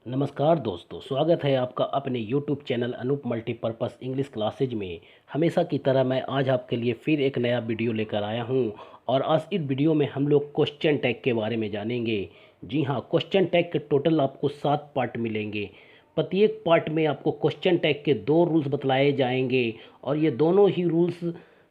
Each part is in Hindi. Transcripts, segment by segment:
नमस्कार दोस्तों, स्वागत है आपका अपने YouTube channel Anoop multipurpose English classes में। हमेशा की तरह मैं आज आपके लिए फिर एक नया वीडियो लेकर आया हूं और आज इस वीडियो में हम लोग क्वेश्चन टैग के बारे में जानेंगे। जी हां, क्वेश्चन टैग के टोटल आपको 7 पार्ट मिलेंगे। प्रत्येक पार्ट में आपको क्वेश्चन टैग के 2 रूल्स बतलाए जाएंगे और ये दोनों ही रूल्स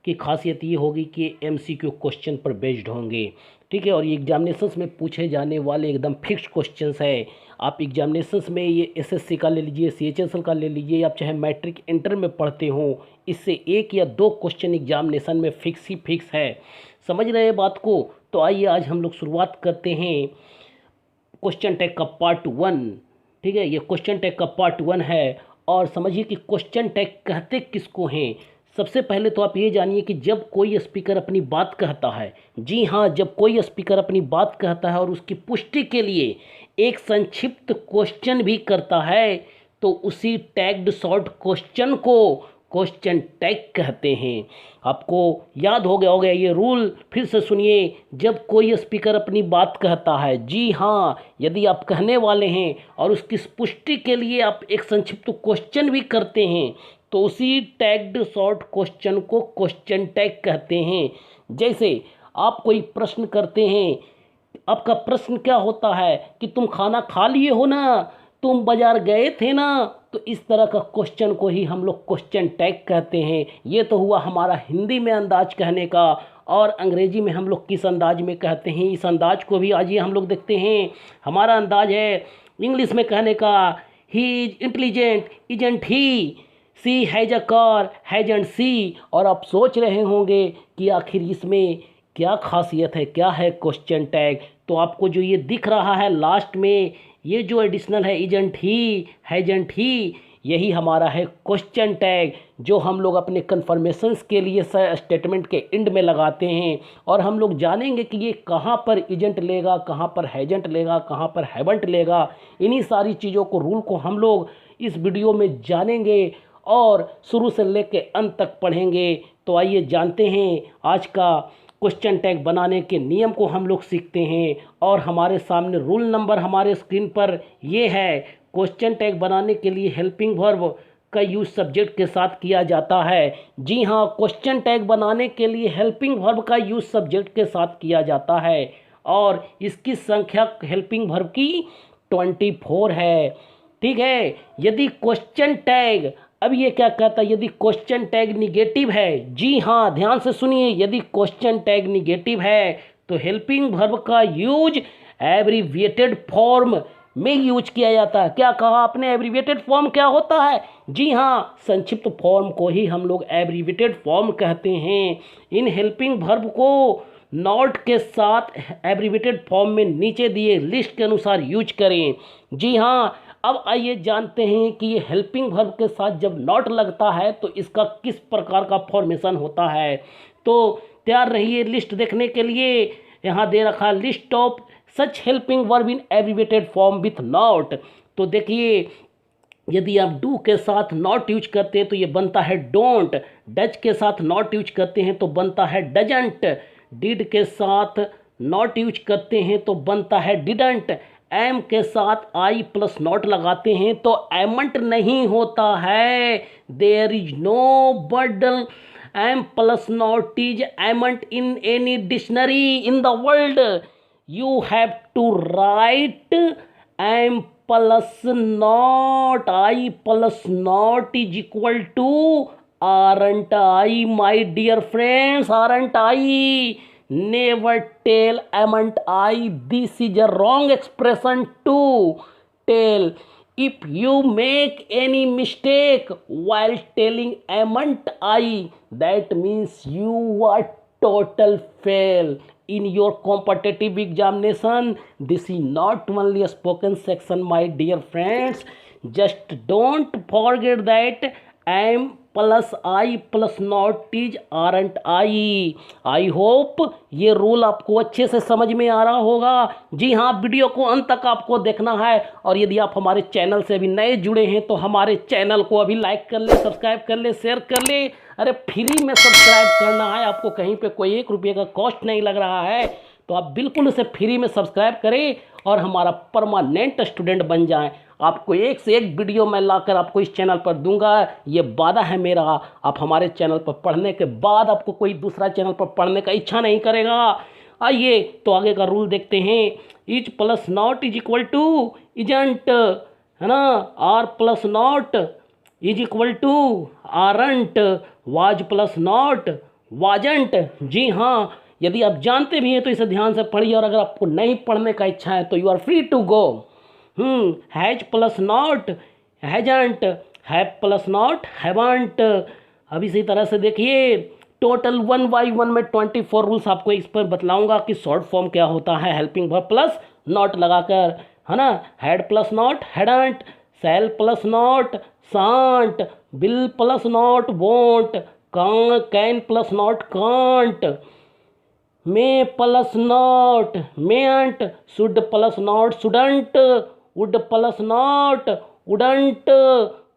की खासियत ये होगी कि MCQ क्वेश्चन पर बेस्ड होंगे। ठीक है, और ये एग्जामिनेशंस में पूछे जाने वाले एकदम फिक्स्ड क्वेश्चंस है। आप एग्जामिनेशंस में ये SSC का ले लीजिए, CHSL का ले लीजिए, आप चाहे मैट्रिक इंटर में पढ़ते हो, इससे 1 या 2 क्वेश्चन एग्जामिनेशन में फिक्स है। समझ रहे हैं बात को? तो आइए आज हम लोग शुरुआत करते हैं क्वेश्चन टैग का पार्ट 1। ठीक है, ये क्वेश्चन टैग का पार्ट 1 है और समझिए कि क्वेश्चन टैग कहते किसको हैं। सबसे पहले तो आप ये जानिए कि जब कोई स्पीकर अपनी बात कहता है, जी हाँ, जब कोई स्पीकर अपनी बात कहता है और उसकी पुष्टि के लिए एक संक्षिप्त क्वेश्चन भी करता है तो उसी टैग्ड शॉर्ट क्वेश्चन को क्वेश्चन टैग कहते हैं। आपको याद हो गया ये रूल, फिर से सुनिए। जब कोई स्पीकर अपनी बात कहता है, जी हाँ, यदि आप कहने वाले हैं और उसकी पुष्टि के लिए आप एक संक्षिप्त क्वेश्चन भी करते हैं तो उसी टैग्ड शॉर्ट क्वेश्चन को क्वेश्चन टैग कहते हैं। जैसे आप कोई प्रश्न करते हैं, आपका प्रश्न क्या होता है कि तुम खाना खा लिए हो ना, तुम बाजार गए थे ना, तो इस तरह का क्वेश्चन को ही हम लोग क्वेश्चन टैग कहते हैं। ये तो हुआ हमारा हिंदी में अंदाज कहने का, और अंग्रेजी में हम लोग किस अंदाज में कहते हैं, इस अंदाज को भी आज ये हम लोग देखते हैं। हमारा अंदाज है इंग्लिश में कहने का, he is intelligent isn't he, she has a car hasn't she. और आप सोच रहे होंगे कि आखिर इसमें क्या खासियत है, क्या है क्वेश्चन टैग। तो आपको जो ये दिख रहा है लास्ट में, ये जो एडिशनल है इजंट ही हैजंट ही, यही हमारा है क्वेश्चन टैग, जो हम लोग अपने कन्फर्मेशंस के लिए स्टेटमेंट के एंड में लगाते हैं। और हम लोग जानेंगे कि ये कहाँ पर इजंट लेगा, कहाँ पर हैजंट लेगा, कहाँ पर हैवंट लेगा। इन्हीं सारी चीज़ों को, रूल को हम लोग इस वीडियो में जानेंगे और शुरू से लेके अंत तक पढ़ेंगे। तो आइए जानते हैं आज का क्वेश्चन टैग बनाने के नियम को हम लोग सीखते हैं। और हमारे सामने रूल नंबर हमारे स्क्रीन पर ये है। क्वेश्चन टैग बनाने के लिए हेल्पिंग वर्ब का यूज सब्जेक्ट के साथ किया जाता है। जी हाँ, क्वेश्चन टैग बनाने के लिए हेल्पिंग वर्ब का यूज सब्जेक्ट के साथ किया जाता है और इसकी संख्या हेल्पिंग वर्ब की 24 है। ठीक है, यदि क्वेश्चन टैग, अब ये क्या कहता है, यदि क्वेश्चन टैग निगेटिव है, जी हाँ, ध्यान से सुनिए, यदि क्वेश्चन टैग निगेटिव है तो हेल्पिंग वर्ब का यूज एब्रीविएटेड फॉर्म में यूज किया जाता है। क्या कहा आपने? एब्रीविएटेड फॉर्म क्या होता है? जी हाँ, संक्षिप्त फॉर्म को ही हम लोग एब्रीविएटेड फॉर्म कहते हैं। इन हेल्पिंग वर्ब को नॉट के साथ एब्रीविएटेड फॉर्म में नीचे दिए लिस्ट के अनुसार यूज करें। जी हाँ, अब आइए जानते हैं कि ये हेल्पिंग वर्ब के साथ जब नॉट लगता है तो इसका किस प्रकार का फॉर्मेशन होता है। तो तैयार रहिए लिस्ट देखने के लिए। यहाँ दे रखा है list of such helping verb in abbreviated form with not. तो देखिए, यदि आप डू के साथ नॉट यूज करते हैं तो ये बनता है डोंट। डज के साथ नॉट यूज करते हैं तो बनता है डजंट। डिड के साथ नॉट यूज करते हैं तो बनता है डिडंट। एम के साथ आई प्लस नॉट लगाते हैं तो एमंट नहीं होता है। देयर इज नो बडल am plus not is amn't in any dictionary in the world. You have to write am plus not, I plus not is equal to aren't I, my dear friends, aren't I. Never tell amn't I. This is a wrong expression to tell. If you make any mistake while telling amn't I, that means you are total fail in your competitive examination. This is not only a spoken section, my dear friends. Just don't forget that am plus I plus not is aren't I. I hope ये रूल आपको अच्छे से समझ में आ रहा होगा। जी हाँ, वीडियो को अंत तक आपको देखना है और यदि आप हमारे चैनल से अभी नए जुड़े हैं तो हमारे चैनल को अभी लाइक कर ले, सब्सक्राइब कर ले, शेयर कर ले। अरे फ्री में सब्सक्राइब करना है आपको, कहीं पे कोई 1 रुपये का कॉस्ट नहीं लग रहा है। तो आप बिल्कुल उसे फ्री में सब्सक्राइब करें और हमारा परमानेंट स्टूडेंट बन जाएं। आपको एक से एक वीडियो मैं लाकर आपको इस चैनल पर दूंगा, ये वादा है मेरा। आप हमारे चैनल पर पढ़ने के बाद आपको कोई दूसरा चैनल पर पढ़ने का इच्छा नहीं करेगा। आइए तो आगे का रूल देखते हैं। Is plus not is equal to isn't, है ना। Are plus not is equal to aren't, was plus not wasn't. जी हाँ, यदि आप जानते भी हैं तो इसे ध्यान से पढ़िए, और अगर आपको नहीं पढ़ने का इच्छा है तो you are free to go. Has plus not hasn't, have plus not haven't. अब इसी तरह से देखिए, टोटल 1 by 1 में 24 रूल्स आपको इस पर बतलाऊंगा कि शॉर्ट फॉर्म क्या होता है हेल्पिंग वर्ब प्लस नॉट लगाकर, है ना। Had plus not hadn't, shall plus not shan't, will plus not won't, can plus not can't, may plus not mayn't, should plus not shouldn't, would plus not wouldn't,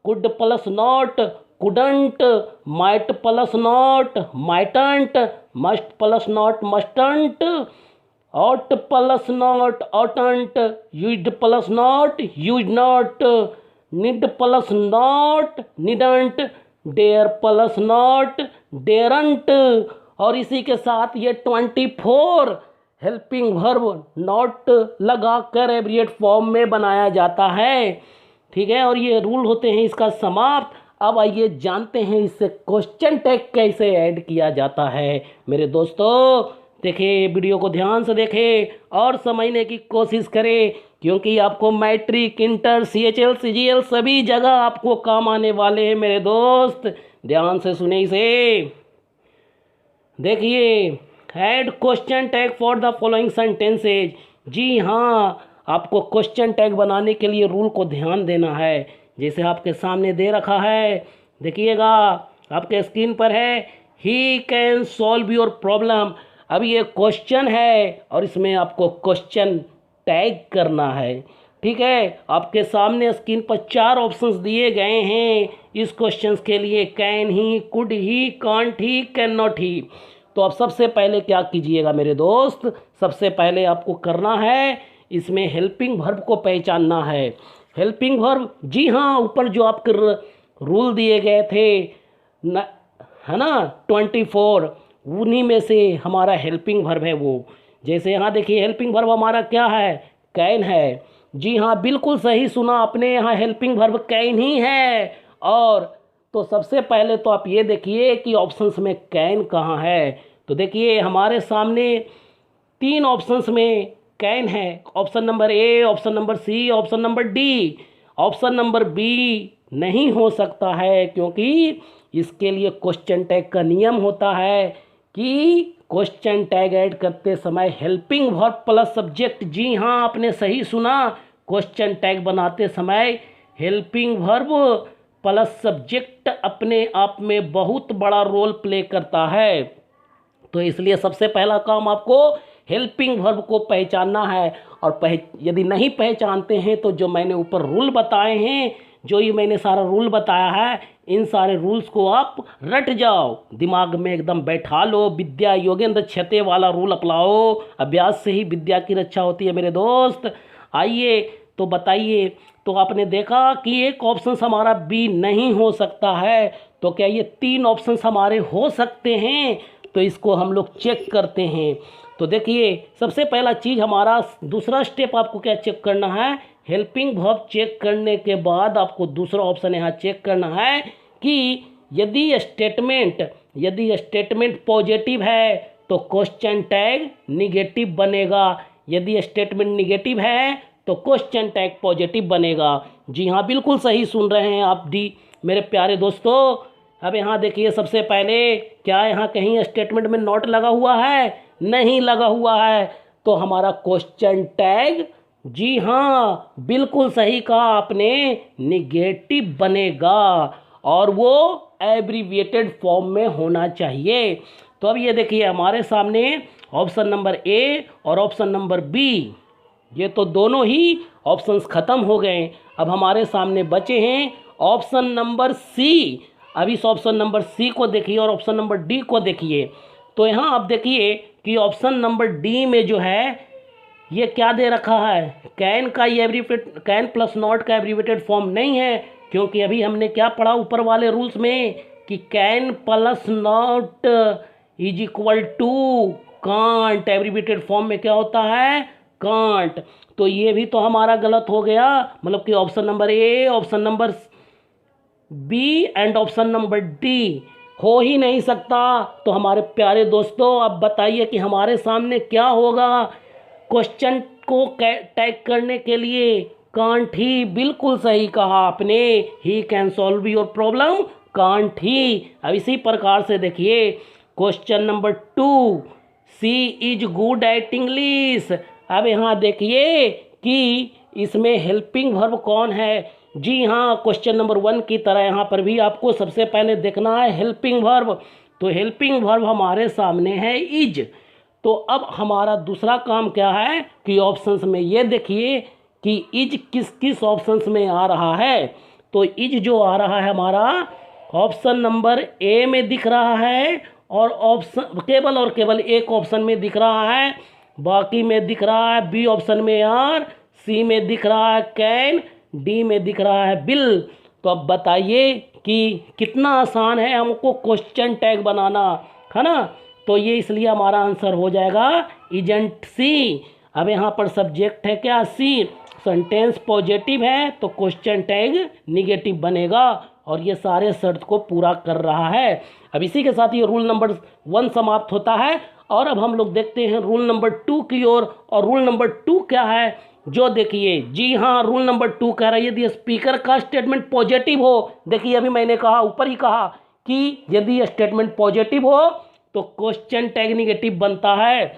could plus not couldn't, might plus not mightn't, must plus not mustn't, ought plus not oughtn't, used plus not used not, need plus not needn't, dare plus not daren't। और इसी के साथ ये 24 हेल्पिंग वर्ब नॉट लगा कर एब्रिएट फॉर्म में बनाया जाता है, ठीक है। और ये रूल होते हैं इसका समाप्त। अब आइए जानते हैं इससे क्वेश्चन टैग कैसे ऐड किया जाता है। मेरे दोस्तों देखिए, वीडियो को ध्यान से देखें और समझने की कोशिश करें, क्योंकि आपको मैट्रिक, इंटर, CHL, CGL सभी जगह आपको काम आने वाले हैं मेरे दोस्त। ध्यान से सुने इसे। देखिए, add question tag for the following sentences. जी हाँ, आपको क्वेश्चन टैग बनाने के लिए रूल को ध्यान देना है। जैसे आपके सामने दे रखा है, देखिएगा आपके स्क्रीन पर है, ही कैन सॉल्व योर प्रॉब्लम। अब ये क्वेश्चन है और इसमें आपको क्वेश्चन टैग करना है, ठीक है। आपके सामने स्क्रीन पर 4 ऑप्शंस दिए गए हैं इस क्वेश्चन के लिए, can he, could he, can't he, can not ही। तो अब सबसे पहले क्या कीजिएगा मेरे दोस्त, सबसे पहले आपको करना है इसमें हेल्पिंग वर्ब को पहचानना है। हेल्पिंग वर्ब, जी हाँ, ऊपर जो आपके रूल दिए गए थे है ना 24, उन्हीं में से हमारा हेल्पिंग वर्ब है वो। जैसे यहाँ देखिए, हेल्पिंग वर्ब हमारा क्या है, कैन है। जी हाँ, बिल्कुल सही सुना आपने, यहाँ हेल्पिंग वर्ब कैन ही है। और तो सबसे पहले तो आप ये देखिए कि ऑप्शंस में कैन कहाँ है। तो देखिए हमारे सामने 3 ऑप्शंस में कैन है, option number A, option number C, option number D. Option number B नहीं हो सकता है, क्योंकि इसके लिए क्वेश्चन टैग का नियम होता है कि क्वेश्चन टैग ऐड करते समय हेल्पिंग वर्ब प्लस सब्जेक्ट। जी हाँ, आपने सही सुना, क्वेश्चन टैग बनाते समय हेल्पिंग वर्ब प्लस सब्जेक्ट अपने आप में बहुत बड़ा रोल प्ले करता है। तो इसलिए सबसे पहला काम आपको हेल्पिंग वर्ब को पहचानना है। और यदि नहीं पहचानते हैं तो जो मैंने ऊपर रूल बताए हैं, जो ये मैंने सारा रूल बताया है, इन सारे रूल्स को आप रट जाओ, दिमाग में एकदम बैठा लो। विद्या योगेंद्र क्षते वाला रूल अपनाओ, अभ्यास से ही विद्या की रक्षा होती है मेरे दोस्त। आइए तो बताइए, तो आपने देखा कि एक ऑप्शन हमारा बी नहीं हो सकता है, तो क्या ये 3 ऑप्शन हमारे हो सकते हैं? तो इसको हम लोग चेक करते हैं। तो देखिए, सबसे पहला चीज़ हमारा दूसरा स्टेप आपको क्या चेक करना है, हेल्पिंग वर्ब चेक करने के बाद आपको दूसरा ऑप्शन यहाँ चेक करना है कि यदि स्टेटमेंट पॉजिटिव है तो क्वेश्चन टैग निगेटिव बनेगा, यदि स्टेटमेंट निगेटिव है तो क्वेश्चन टैग पॉजिटिव बनेगा। जी हाँ, बिल्कुल सही सुन रहे हैं आप डी मेरे प्यारे दोस्तों। अब यहाँ देखिए, सबसे पहले क्या यहाँ कहीं स्टेटमेंट में नॉट लगा हुआ है? नहीं लगा हुआ है, तो हमारा क्वेश्चन टैग, जी हाँ बिल्कुल सही कहा आपने, निगेटिव बनेगा और वो एब्रीविएटेड फॉर्म में होना चाहिए। तो अब ये देखिए हमारे सामने ऑप्शन नंबर ए और ऑप्शन नंबर बी, ये तो दोनों ही ऑप्शंस ख़त्म हो गए। अब हमारे सामने बचे हैं ऑप्शन नंबर सी। अब इस ऑप्शन नंबर सी को देखिए और ऑप्शन नंबर डी को देखिए। तो यहाँ आप देखिए कि ऑप्शन नंबर डी में जो है ये क्या दे रखा है, कैन का ये कैन प्लस नॉट का एब्रीवेटेड फॉर्म नहीं है, क्योंकि अभी हमने क्या पढ़ा ऊपर वाले रूल्स में कि can plus not is equal to can't. Abbreviated form में क्या होता है, कांट। तो ये भी तो हमारा गलत हो गया, मतलब कि option number A, option number B and option number D हो ही नहीं सकता। तो हमारे प्यारे दोस्तों, अब बताइए कि हमारे सामने क्या होगा। क्वेश्चन को टैग करने के लिए कांट ही, बिल्कुल सही कहा आपने, he can solve your problem, can't he. अब इसी प्रकार से देखिए question number 2, she is good at English. अब यहाँ देखिए कि इसमें हेल्पिंग वर्ब कौन है। जी हाँ, क्वेश्चन नंबर 1 की तरह यहाँ पर भी आपको सबसे पहले देखना है हेल्पिंग वर्ब। तो हेल्पिंग वर्ब हमारे सामने है इज। तो अब हमारा दूसरा काम क्या है कि ऑप्शंस में ये देखिए कि इज किस किस ऑप्शंस में आ रहा है। तो इज जो आ रहा है हमारा ऑप्शन नंबर ए में दिख रहा है, और ऑप्शन केवल और केवल एक ऑप्शन में दिख रहा है, बाकी में दिख रहा है बी ऑप्शन में आर, सी में दिख रहा है कैन, डी में दिख रहा है बिल। तो अब बताइए कि कितना आसान है हमको क्वेश्चन टैग बनाना, है ना। तो ये इसलिए हमारा आंसर हो जाएगा इजेंट सी। अब यहाँ पर सब्जेक्ट है क्या, सी, सेंटेंस पॉजिटिव है तो क्वेश्चन टैग निगेटिव बनेगा, और ये सारे शर्त को पूरा कर रहा है। अब इसी के साथ ये रूल नंबर 1 समाप्त होता है, और अब हम लोग देखते हैं रूल नंबर 2 की ओर। और रूल नंबर 2 क्या है, जो देखिए, जी हाँ, रूल नंबर 2 कह रहा है यदि स्पीकर का स्टेटमेंट पॉजिटिव हो, देखिए अभी मैंने कहा, ऊपर ही कहा कि यदि स्टेटमेंट पॉजिटिव हो तो क्वेश्चन टैग निगेटिव बनता है,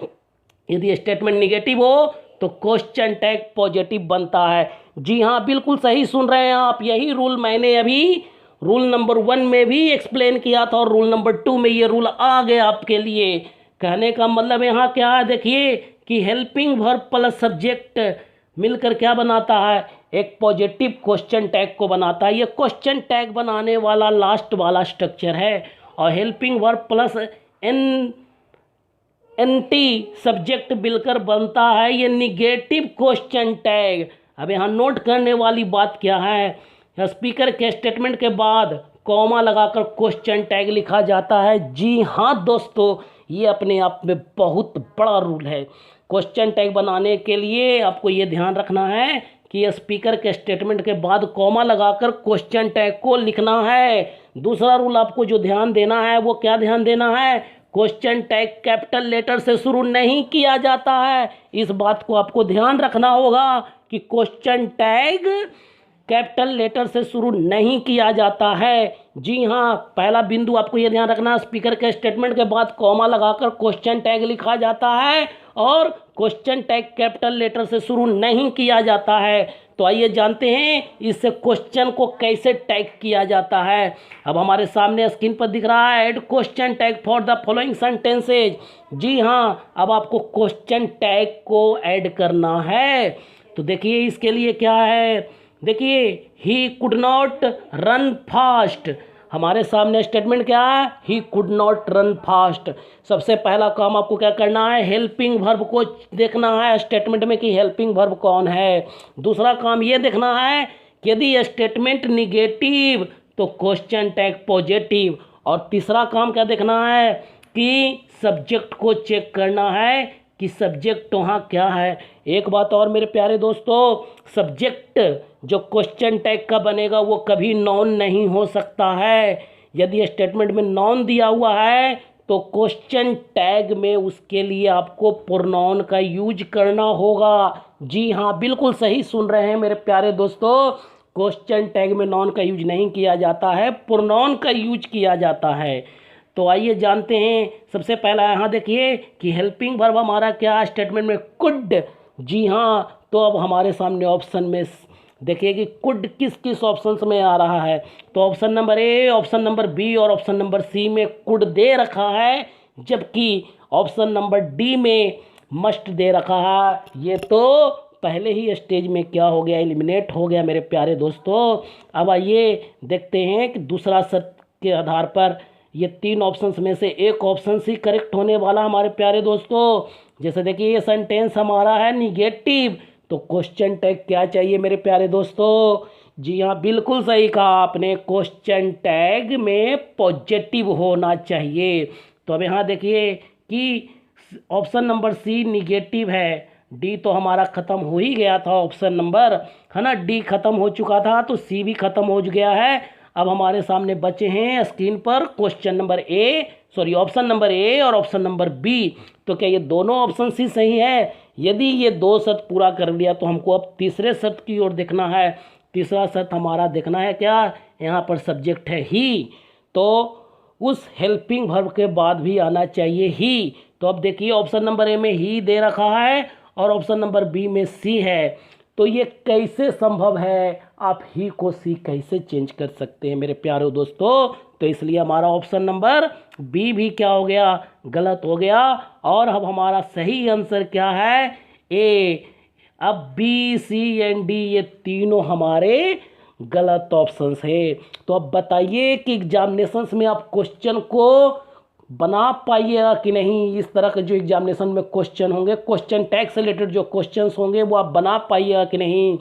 यदि स्टेटमेंट निगेटिव हो तो क्वेश्चन टैग पॉजिटिव बनता है। जी हाँ, बिल्कुल सही सुन रहे हैं आप, यही रूल मैंने अभी रूल नंबर 1 में भी एक्सप्लेन किया था, और रूल नंबर 2 में ये रूल आ गया आपके लिए। कहने का मतलब यहाँ क्या है, देखिए कि हेल्पिंग वर्ब प्लस सब्जेक्ट मिलकर क्या बनाता है, एक पॉजिटिव क्वेश्चन टैग को बनाता है। ये क्वेश्चन टैग बनाने वाला लास्ट वाला स्ट्रक्चर है। और helping verb plus anti subject मिलकर बनता है ये निगेटिव क्वेश्चन टैग। अब यहाँ नोट करने वाली बात क्या है, स्पीकर के स्टेटमेंट के बाद कॉमा लगाकर क्वेश्चन टैग लिखा जाता है। जी हाँ दोस्तों, ये अपने आप में बहुत बड़ा रूल है। क्वेश्चन टैग बनाने के लिए आपको ये ध्यान रखना है कि स्पीकर के स्टेटमेंट के बाद कॉमा लगाकर क्वेश्चन टैग को लिखना है। दूसरा रूल आपको जो ध्यान देना है वो क्या ध्यान देना है, क्वेश्चन टैग कैपिटल लेटर से शुरू नहीं किया जाता है। इस बात को आपको ध्यान रखना होगा कि क्वेश्चन टैग कैपिटल लेटर से शुरू नहीं किया जाता है। जी हाँ, पहला बिंदु आपको ये ध्यान रखना, स्पीकर के स्टेटमेंट के बाद कॉमा लगाकर क्वेश्चन टैग लिखा जाता है, और क्वेश्चन टैग कैपिटल लेटर से शुरू नहीं किया जाता है। तो आइए जानते हैं इससे क्वेश्चन को कैसे टैग किया जाता है। अब हमारे सामने स्क्रीन पर दिख रहा है add question tag for the following sentences. जी हाँ, अब आपको क्वेश्चन टैग को ऐड करना है। तो देखिए इसके लिए क्या है, देखिए he could not run fast. हमारे सामने स्टेटमेंट क्या है, he could not run fast. सबसे पहला काम आपको क्या करना है, हेल्पिंग वर्ब को देखना है स्टेटमेंट में कि हेल्पिंग वर्ब कौन है। दूसरा काम ये देखना है कि यदि स्टेटमेंट निगेटिव तो क्वेश्चन टैग पॉजिटिव। और तीसरा काम क्या देखना है कि सब्जेक्ट को चेक करना है कि सब्जेक्ट वहाँ क्या है। एक बात और मेरे प्यारे दोस्तों, सब्जेक्ट जो क्वेश्चन टैग का बनेगा वो कभी नॉन नहीं हो सकता है। यदि स्टेटमेंट में नॉन दिया हुआ है तो क्वेश्चन टैग में उसके लिए आपको प्रोनाउन का यूज करना होगा। जी हाँ, बिल्कुल सही सुन रहे हैं मेरे प्यारे दोस्तों, क्वेश्चन टैग में नॉन का यूज नहीं किया जाता है, प्रोनाउन का यूज किया जाता है। तो आइए जानते हैं, सबसे पहला यहाँ देखिए कि हेल्पिंग वर्ब हमारा क्या स्टेटमेंट में कुड। जी हाँ, तो अब हमारे सामने ऑप्शन में देखिए कि कुड किस किस ऑप्शंस में आ रहा है। तो option number A, option number B और ऑप्शन नंबर सी में कुड दे रखा है, जबकि ऑप्शन नंबर डी में मस्ट दे रखा है। ये तो पहले ही स्टेज में क्या हो गया, एलिमिनेट हो गया मेरे प्यारे दोस्तों। अब आइए देखते हैं कि दूसरा शर्त के आधार पर ये 3 ऑप्शंस में से एक ऑप्शन ही करेक्ट होने वाला हमारे प्यारे दोस्तों। जैसे देखिए ये सेंटेंस हमारा है निगेटिव, तो क्वेश्चन टैग क्या चाहिए मेरे प्यारे दोस्तों? जी हाँ, बिल्कुल सही कहा आपने, क्वेश्चन टैग में पॉजिटिव होना चाहिए। तो अब यहाँ देखिए कि ऑप्शन नंबर सी निगेटिव है, डी तो हमारा ख़त्म हो ही गया था ऑप्शन नंबर, है ना, डी ख़त्म हो चुका था तो सी भी ख़त्म हो गया है। अब हमारे सामने बचे हैं स्क्रीन पर क्वेश्चन नंबर ऑप्शन नंबर ए और ऑप्शन नंबर बी। तो क्या ये दोनों ऑप्शन ही सही है? यदि ये 2 शर्त पूरा कर लिया तो हमको अब तीसरे शर्त की ओर देखना है। तीसरा शर्त हमारा देखना है क्या, यहाँ पर सब्जेक्ट है ही, तो उस हेल्पिंग वर्ब के बाद भी आना चाहिए ही। तो अब देखिए ऑप्शन नंबर ए में ही दे रखा है और ऑप्शन नंबर बी में सी है, तो ये कैसे संभव है? आप ही को सी कैसे चेंज कर सकते हैं मेरे प्यारे दोस्तों? तो इसलिए हमारा ऑप्शन नंबर बी भी क्या हो गया, गलत हो गया। और अब हमारा सही आंसर क्या है, ए। अब बी सी एंड डी ये तीनों हमारे गलत ऑप्शंस है। तो अब बताइए कि एग्जामिनेशंस में आप क्वेश्चन को बना पाइएगा कि नहीं? इस तरह के जो एग्जामिनेशन में क्वेश्चन होंगे, क्वेश्चन टैग से रिलेटेड जो क्वेश्चंस होंगे वो आप बना पाइएगा कि नहीं?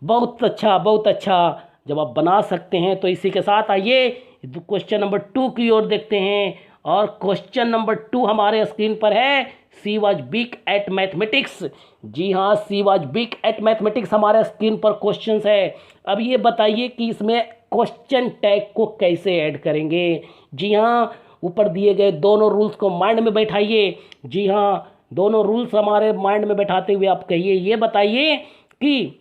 बहुत अच्छा, बहुत अच्छा। जब आप बना सकते हैं तो इसी के साथ आइए क्वेश्चन नंबर 2 की ओर देखते हैं। और क्वेश्चन नंबर 2 हमारे स्क्रीन पर है, सी वॉज वीक एट मैथमेटिक्स। जी हाँ, सी वॉज वीक एट मैथमेटिक्स हमारे स्क्रीन पर क्वेश्चन है। अब ये बताइए कि इसमें क्वेश्चन टैग को कैसे ऐड करेंगे? जी हाँ, ऊपर दिए गए दोनों रूल्स को माइंड में बैठाइए। जी हाँ, दोनों रूल्स हमारे माइंड में बैठाते हुए आप कहिए, ये बताइए कि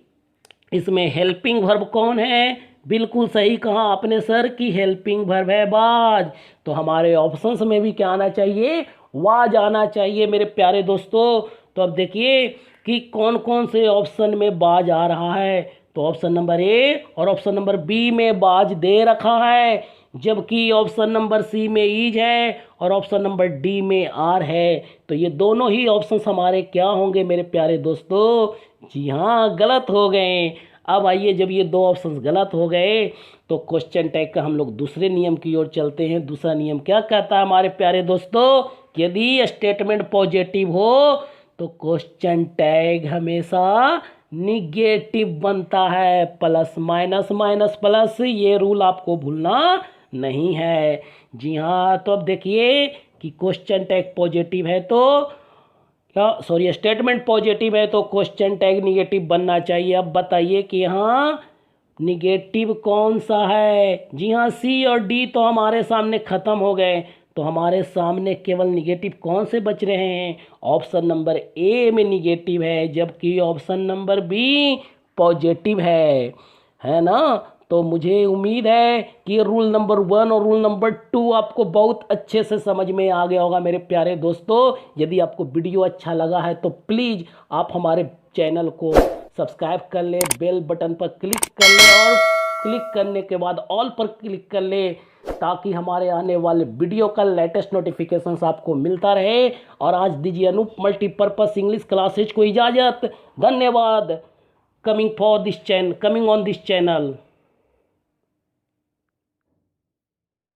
इसमें हेल्पिंग वर्ब कौन है? बिल्कुल सही कहा आपने सर कि हेल्पिंग वर्ब है वाज। तो हमारे ऑप्शंस में भी क्या आना चाहिए, वाज आना चाहिए मेरे प्यारे दोस्तों। तो अब देखिए कि कौन कौन से ऑप्शन में बाज आ रहा है। तो ऑप्शन नंबर ए और ऑप्शन नंबर बी में बाज दे रखा है, जबकि ऑप्शन नंबर सी में ईज है और ऑप्शन नंबर डी में आर है। तो ये दोनों ही ऑप्शंस हमारे क्या होंगे मेरे प्यारे दोस्तों? जी हाँ, गलत हो गए। अब आइए, जब ये 2 ऑप्शंस गलत हो गए तो क्वेश्चन टैग का हम लोग दूसरे नियम की ओर चलते हैं। दूसरा नियम क्या कहता है हमारे प्यारे दोस्तों? यदि स्टेटमेंट पॉजिटिव हो तो क्वेश्चन टैग हमेशा निगेटिव बनता है, प्लस माइनस माइनस प्लस, ये रूल आपको भूलना नहीं है। जी हाँ, तो अब देखिए कि क्वेश्चन टैग पॉजिटिव है तो स्टेटमेंट पॉजिटिव है तो क्वेश्चन टैग निगेटिव बनना चाहिए। अब बताइए कि यहाँ निगेटिव कौन सा है? जी हाँ, सी और डी तो हमारे सामने ख़त्म हो गए, तो हमारे सामने केवल निगेटिव कौन से बच रहे हैं? ऑप्शन नंबर ए में निगेटिव है, जबकि ऑप्शन नंबर बी पॉजिटिव है ना? तो मुझे उम्मीद है कि रूल नंबर 1 और रूल नंबर 2 आपको बहुत अच्छे से समझ में आ गया होगा मेरे प्यारे दोस्तों। यदि आपको वीडियो अच्छा लगा है तो प्लीज़ आप हमारे चैनल को सब्सक्राइब कर ले, बेल बटन पर क्लिक कर ले और क्लिक करने के बाद ऑल पर क्लिक कर ले, ताकि हमारे आने वाले वीडियो का लेटेस्ट नोटिफिकेशंस आपको मिलता रहे। और आज दीजिए अनूप मल्टीपर्पस इंग्लिश क्लासेज को इजाज़त। धन्यवाद। Coming on this channel.